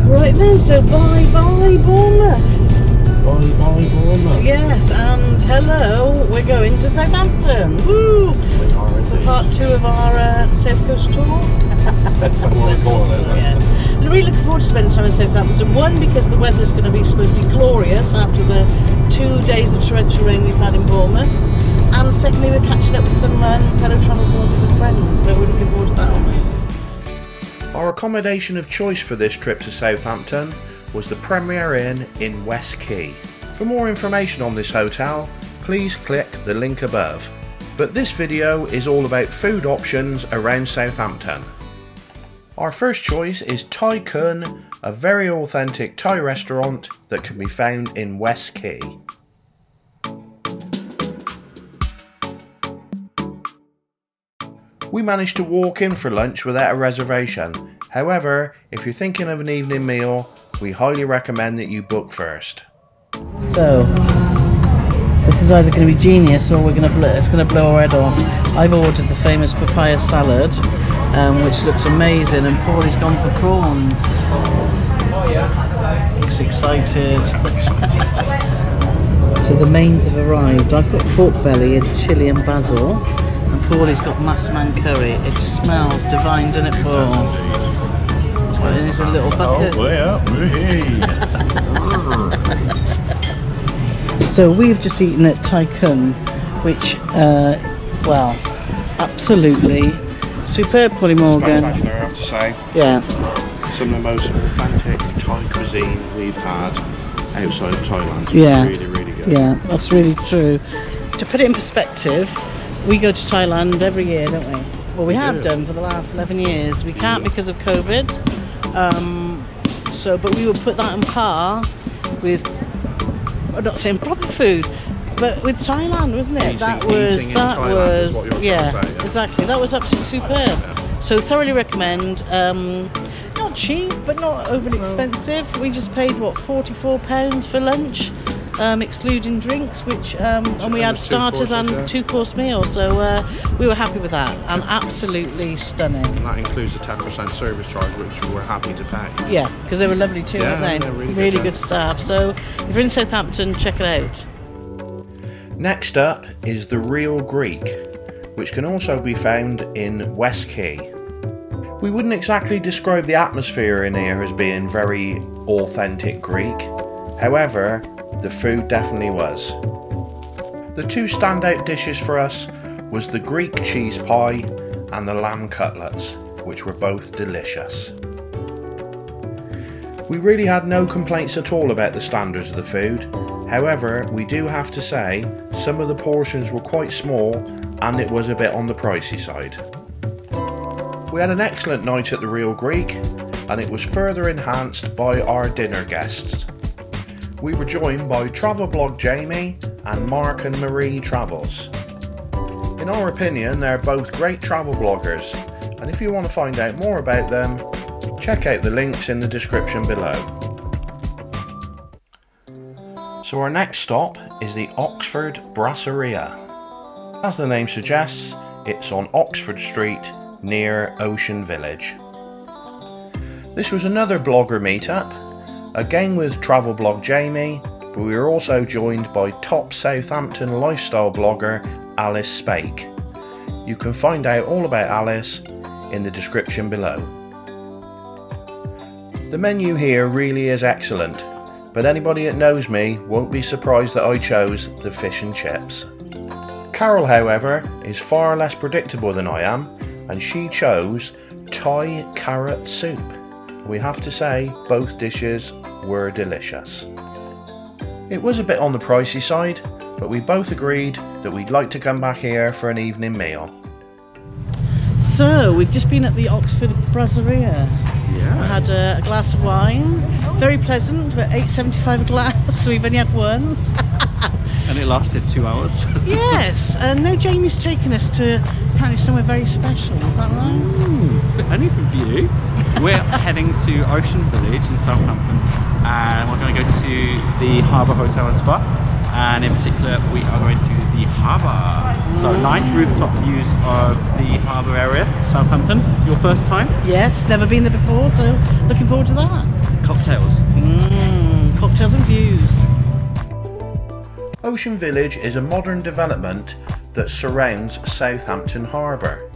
Right then, so bye-bye Bournemouth. Bye-bye Bournemouth. Yes, and hello, we're going to Southampton. Woo! We are indeed. For part 2 of our South Coast tour. That's what we call it, isn't it? I'm really looking forward to spending time in Southampton. One, because the weather's going to be supposed to be glorious after the 2 days of torrential rain we've had in Bournemouth. And secondly, we're catching up with some fellow travel bloggers and friends, so we're looking forward to that, aren't we? Our accommodation of choice for this trip to Southampton was the Premier Inn in West Quay. For more information on this hotel, please click the link above. But this video is all about food options around Southampton. Our first choice is THAIKHUN, a very authentic Thai restaurant that can be found in West Quay. We managed to walk in for lunch without a reservation. However, if you're thinking of an evening meal, we highly recommend that you book first. So, this is either going to be genius or it's going to blow our head off. I've ordered the famous papaya salad, which looks amazing, and Paulie's gone for prawns. Looks excited. So the mains have arrived. I've got pork belly and chilli and basil, and Paulie's got massaman curry. It smells divine, doesn't it, Paul? There's a little bucket. Oh, way up. So we've just eaten at THAIKHUN, which, well, absolutely superb, Paulie Morgan. Spectacular, I have to say. Yeah. Some of the most authentic Thai cuisine we've had outside of Thailand. Yeah. Really, really good. Yeah, that's really true. To put it in perspective, we go to Thailand every year, don't we? Well, we have done for the last 11 years. We can't because of COVID. But we would put that on par with, I'm not saying proper food, but with Thailand, wasn't it? Yeah, exactly. That was absolutely superb. So thoroughly recommend. Not cheap, but not overly expensive. We just paid what, £44 for lunch, excluding drinks, which and we had starters and 2-course meal. So we were happy with that, and absolutely stunning. And that includes a 10% service charge, which we were happy to pay. Yeah, because they were lovely too, weren't they? They're really good staff. So if you're in Southampton, check it out. Next up is the Real Greek, which can also be found in West Quay. We wouldn't exactly describe the atmosphere in here as being very authentic Greek. However, the food definitely was. The 2 standout dishes for us was the Greek cheese pie and the lamb cutlets, which were both delicious. We really had no complaints at all about the standards of the food. However, we do have to say some of the portions were quite small and it was a bit on the pricey side. We had an excellent night at the Real Greek, and it was further enhanced by our dinner guests. We were joined by travel blog Jamie and Mark and Marie Travels. In our opinion, they're both great travel bloggers, and if you want to find out more about them, check out the links in the description below. So our next stop is the Oxford Brasserie. As the name suggests, it's on Oxford Street near Ocean Village. This was another blogger meetup, again with travel blog Jamie, but we were also joined by top Southampton lifestyle blogger Alice Spake. You can find out all about Alice in the description below. The menu here really is excellent, but anybody that knows me won't be surprised that I chose the fish and chips. Carole, however, is far less predictable than I am, and she chose Thai carrot soup. We have to say both dishes were delicious. It was a bit on the pricey side, but we both agreed that we'd like to come back here for an evening meal. So we've just been at the Oxford Brasserie. Yeah. We had a glass of wine, very pleasant, but £8.75 a glass, so we've only had one. And it lasted 2 hours. Yes, and now Jamie's taking us to apparently somewhere very special, is that right? Ooh, anything for you. We're heading to Ocean Village in Southampton, and we're going to go to the Harbour Hotel and Spa, and in particular we are going to the harbour. So nice rooftop views of the harbour area, Southampton. Your first time? Yes, never been there before, so looking forward to that. Cocktails. Cocktails and views. Ocean Village is a modern development that surrounds Southampton Harbour.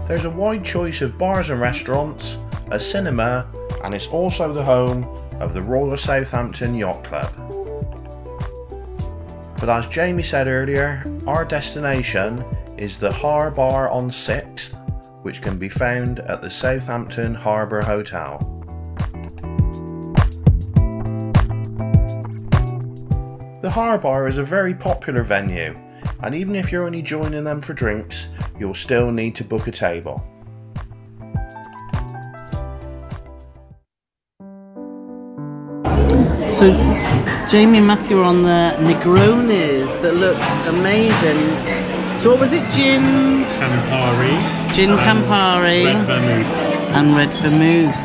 There's a wide choice of bars and restaurants, a cinema, and it's also the home of the Royal Southampton Yacht Club. But as Jamie said earlier, our destination is the Harbour on 6th, which can be found at the Southampton Harbour Hotel. The Harbour is a very popular venue, and even if you're only joining them for drinks, you'll still need to book a table. So Jamie and Matthew are on the Negronis that look amazing. So what was it? Gin? Campari. Gin Campari. Red vermouth. And red vermouth.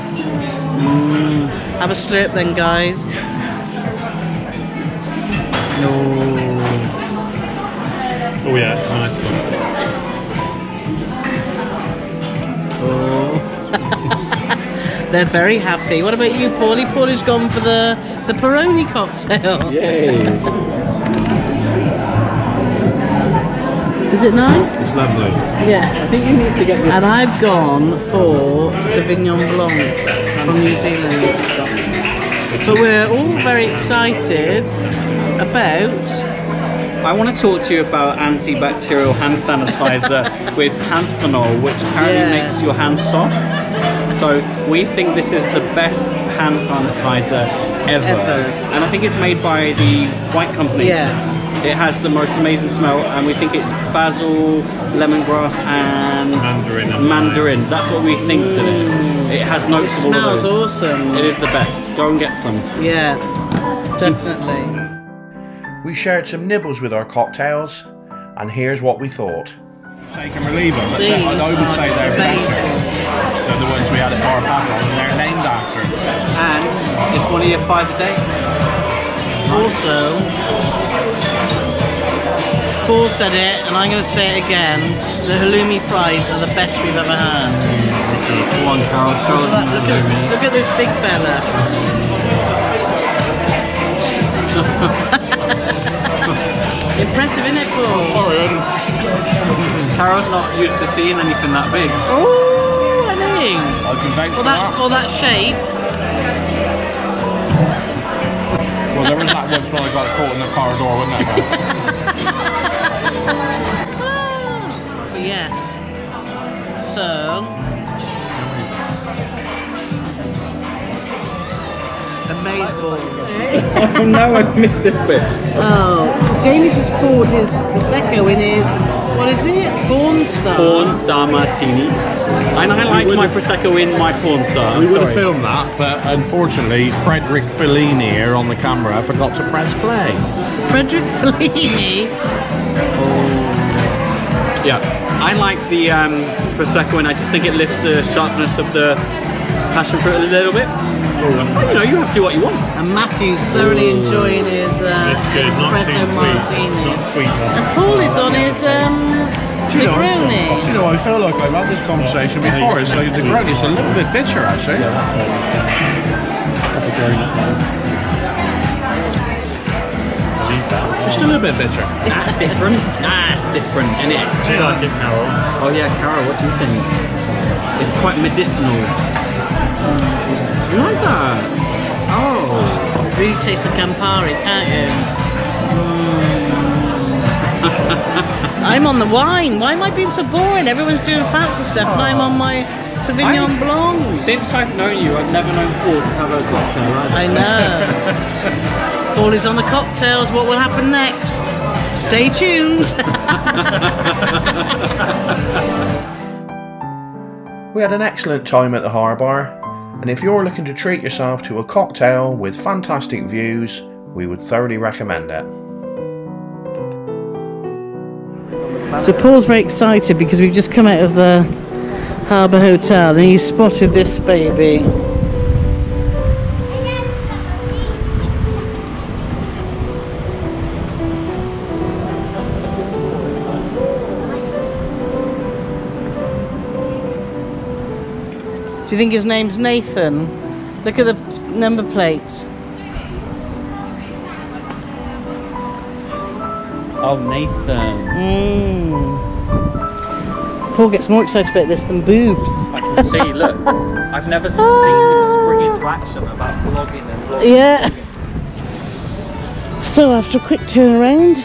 Have a slurp then, guys. Oh yeah, nice one. Oh. They're very happy. What about you, Paulie? Paulie's gone for the Peroni cocktail. Yay! Is it nice? It's lovely. Yeah. I think you need to get this. And I've gone for Sauvignon Blanc from New Zealand. But we're all very excited about... I want to talk to you about antibacterial hand sanitizer with panthenol, which apparently makes your hands soft. So we think this is the best hand sanitizer ever. And I think it's made by the White Company. Yeah. It has the most amazing smell, and we think it's basil, lemongrass, and mandarin. That's what we think in it. It has notes of all of those. It smells awesome. It is the best. Go and get some. Yeah, definitely. We shared some nibbles with our cocktails, and here's what we thought. Take and relieve them, but I would say they're better than the ones we had at Bar Paddle, and they're named after it. And it's one of your 5 a day. Also, Paul said it, and I'm going to say it again, the halloumi fries are the best we've ever had. Go on, Carole, show them the halloumi. Look at this big fella. Impressive, isn't it, Paul? Sorry, Carole's not used to seeing anything that big. Oh, I think. I can vouch for that. Or that shape. Well, there was that once when I got caught in the corridor, wasn't there? But yes. So. Amazing. Oh no, I've missed this bit. Oh, so Jamie's just poured his Prosecco in his, what is it? Porn Star. Porn Star Martini. And I like my Prosecco in my Porn Star. We would have filmed that, but unfortunately, Frederick Fellini here on the camera forgot to press play. Frederick Fellini? Yeah, I like the Prosecco, and I just think it lifts the sharpness of the passion fruit a little bit. You know, you have to do what you want. And Matthew's thoroughly enjoying his espresso martini. Not sweet. And Paul is on his Negroni. Do you know, I feel like I've had this conversation before. It's like the Negroni's a little bit bitter, actually. Just a little bit bitter. That's different. That's different, isn't it? Do you like it, Carole? Oh yeah, Carole, what do you think? It's quite medicinal. You like that? Oh. Really taste the Campari, can't you? I'm on the wine. Why am I being so boring? Everyone's doing fancy stuff and I'm on my Sauvignon Blanc. Since I've known you, I've never known Paul to have a cocktail either. I know. Paul is on the cocktails. What will happen next? Stay tuned. We had an excellent time at the Harbour, and if you're looking to treat yourself to a cocktail with fantastic views, we would thoroughly recommend it. So Paul's very excited because we've just come out of the Harbour Hotel and he spotted this baby. Do you think his name's Nathan? Look at the number plate. Oh, Nathan. Paul gets more excited about this than boobs. I can see, look. I've never seen him spring into action about vlogging and vlogging. Yeah. So after a quick turnaround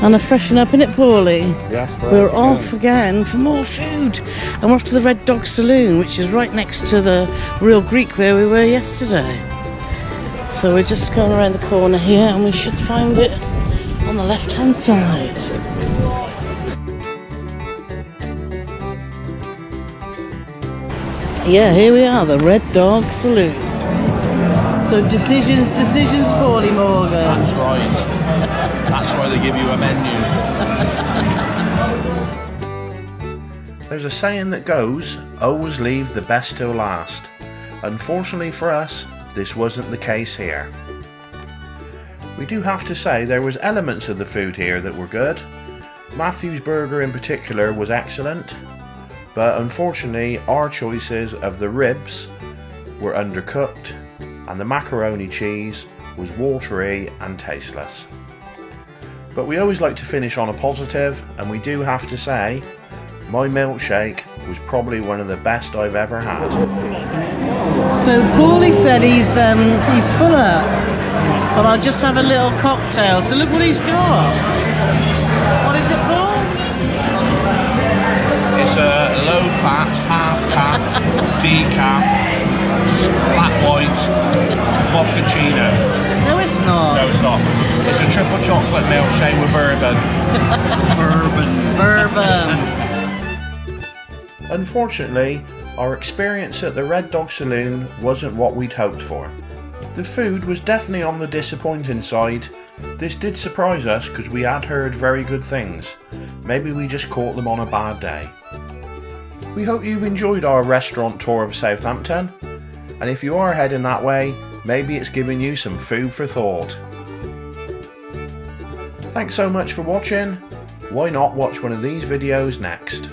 and a freshen up in it, Paulie, Yes, we're off again for more food. And we're off to the Red Dog Saloon, which is right next to the Real Greek where we were yesterday. So we're just going around the corner here and we should find it on the left-hand side. Yeah, here we are, the Red Dog Saloon. So decisions, Paulie Morgan. That's right. That's why they give you a menu. There's a saying that goes, always leave the best till last. Unfortunately for us, this wasn't the case here. We do have to say there was elements of the food here that were good. Matthew's burger in particular was excellent, but unfortunately our choices of the ribs were undercooked and the macaroni cheese was watery and tasteless. But we always like to finish on a positive, and we do have to say my milkshake was probably one of the best I've ever had. So Paulie said he's full up, but I'll just have a little cocktail. So look what he's got. What is it, Paul? It's a low fat, half cap, decaf, flat white, vodka-chino. No, it's not. No, it's not. It's a triple chocolate milkshake with bourbon. Bourbon. Unfortunately, our experience at the Red Dog Saloon wasn't what we'd hoped for. The food was definitely on the disappointing side. This did surprise us because we had heard very good things. Maybe we just caught them on a bad day. We hope you've enjoyed our restaurant tour of Southampton, and if you are heading that way, maybe it's giving you some food for thought. Thanks so much for watching. Why not watch one of these videos next?